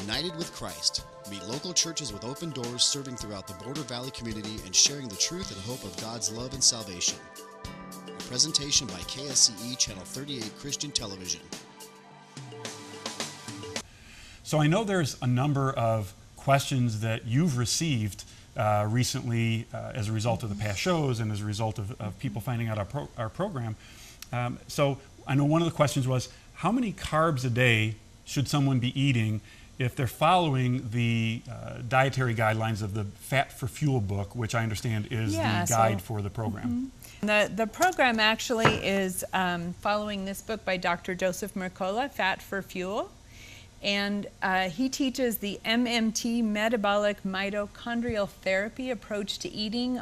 United with Christ. Meet local churches with open doors serving throughout the Border Valley community and sharing the truth and hope of God's love and salvation. A presentation by KSCE Channel 38 Christian Television. So I know there's a number of questions that you've received recently as a result of the past shows and as a result of people finding out our program. So I know one of the questions was, how many carbs a day should someone be eating if they're following the dietary guidelines of the Fat for Fuel book, which I understand is the guide for the program? The program actually is following this book by Dr. Joseph Mercola, Fat for Fuel. And he teaches the MMT, metabolic mitochondrial therapy approach to eating,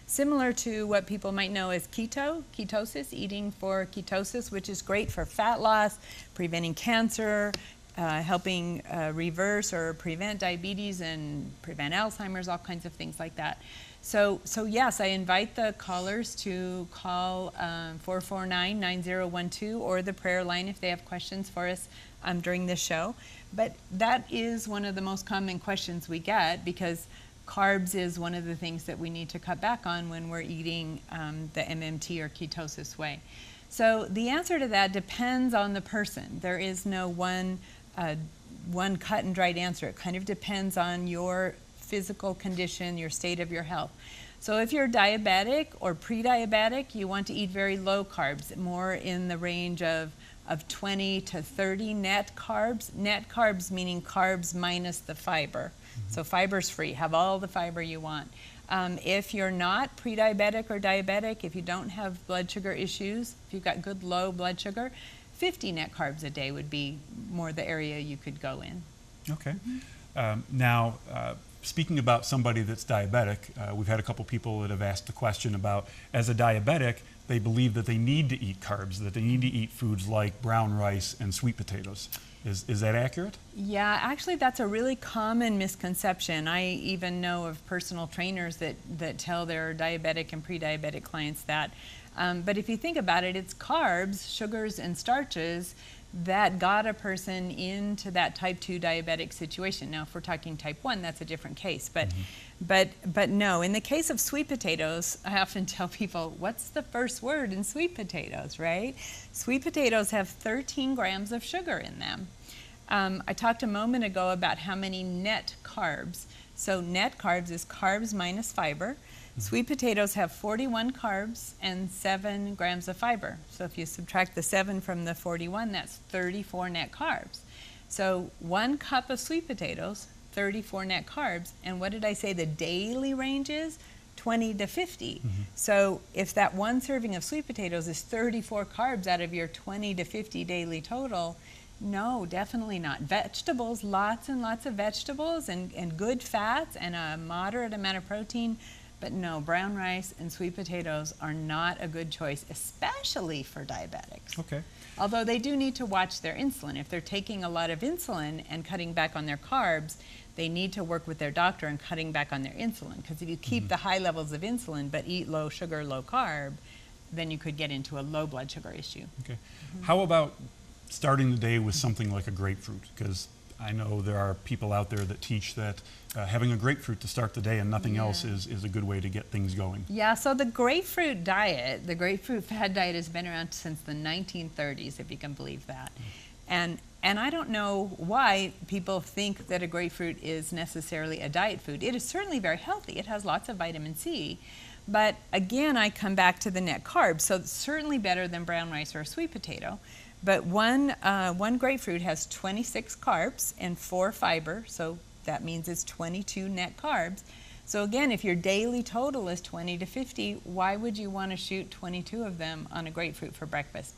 similar to what people might know as ketosis, eating for ketosis, which is great for fat loss, preventing cancer, helping reverse or prevent diabetes and prevent Alzheimer's, all kinds of things like that. So yes, I invite the callers to call 449-9012 or the prayer line if they have questions for us during this show. But that is one of the most common questions we get, because carbs is one of the things that we need to cut back on when we're eating the MMT or ketosis way. So the answer to that depends on the person. There is no one cut and dried answer. It kind of depends on your physical condition, your state of your health. So if you're diabetic or pre-diabetic, you want to eat very low carbs, more in the range of 20 to 30 net carbs. Net carbs meaning carbs minus the fiber. So fiber's free, have all the fiber you want. If you're not pre-diabetic or diabetic, if you don't have blood sugar issues, if you've got good low blood sugar, 50 net carbs a day would be more the area you could go in. Okay. Now, speaking about somebody that's diabetic, we've had a couple people that have asked the question about, as a diabetic, they believe that they need to eat carbs, that they need to eat foods like brown rice and sweet potatoes. Is that accurate? Yeah, actually that's a really common misconception. I even know of personal trainers that tell their diabetic and pre-diabetic clients that. But if you think about it, it's carbs, sugars, and starches that got a person into that type 2 diabetic situation. Now, if we're talking type 1, that's a different case. But no, in the case of sweet potatoes, I often tell people, what's the first word in sweet potatoes, right? Sweet potatoes have 13 grams of sugar in them. I talked a moment ago about how many net carbs. So net carbs is carbs minus fiber. Sweet potatoes have 41 carbs and 7 grams of fiber. So if you subtract the 7 from the 41, that's 34 net carbs. So 1 cup of sweet potatoes, 34 net carbs. And what did I say the daily range is? 20 to 50. So if that 1 serving of sweet potatoes is 34 carbs out of your 20 to 50 daily total, no, definitely not. Vegetables, lots and lots of vegetables and good fats and a moderate amount of protein. But no, brown rice and sweet potatoes are not a good choice, especially for diabetics. Okay. Although they do need to watch their insulin. If they're taking a lot of insulin and cutting back on their carbs, they need to work with their doctor and cutting back on their insulin. Because if you keep the high levels of insulin but eat low sugar, low carb, then you could get into a low blood sugar issue. Okay. How about starting the day with something like a grapefruit? Because I know there are people out there that teach that having a grapefruit to start the day and nothing else is a good way to get things going. Yeah, so the grapefruit diet, the grapefruit fad diet, has been around since the 1930s, if you can believe that. And I don't know why people think that a grapefruit is necessarily a diet food. It is certainly very healthy. It has lots of vitamin C. But again, I come back to the net carbs. So it's certainly better than brown rice or a sweet potato. But one grapefruit has 26 carbs and 4 fiber, so that means it's 22 net carbs. So again, if your daily total is 20 to 50, why would you want to shoot 22 of them on a grapefruit for breakfast?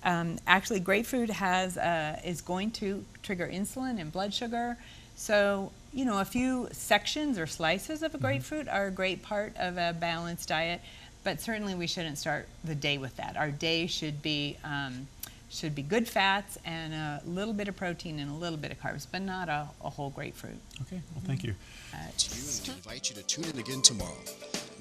Actually, grapefruit is going to trigger insulin and blood sugar. So, you know, a few sections or slices of a grapefruit are a great part of a balanced diet, but certainly we shouldn't start the day with that. Our day should be good fats and a little bit of protein and a little bit of carbs, but not a whole grapefruit. Okay, well, thank you. To you, and we invite you to tune in again tomorrow.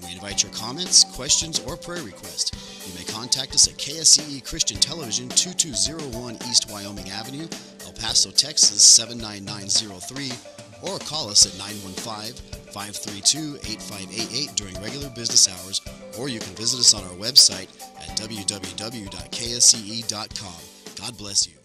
We invite your comments, questions, or prayer requests. You may contact us at KSCE Christian Television, 2201 East Wyoming Avenue, El Paso, Texas 79903, or call us at 915-532-8588 during regular business hours, or you can visit us on our website at www.ksce.com. God bless you.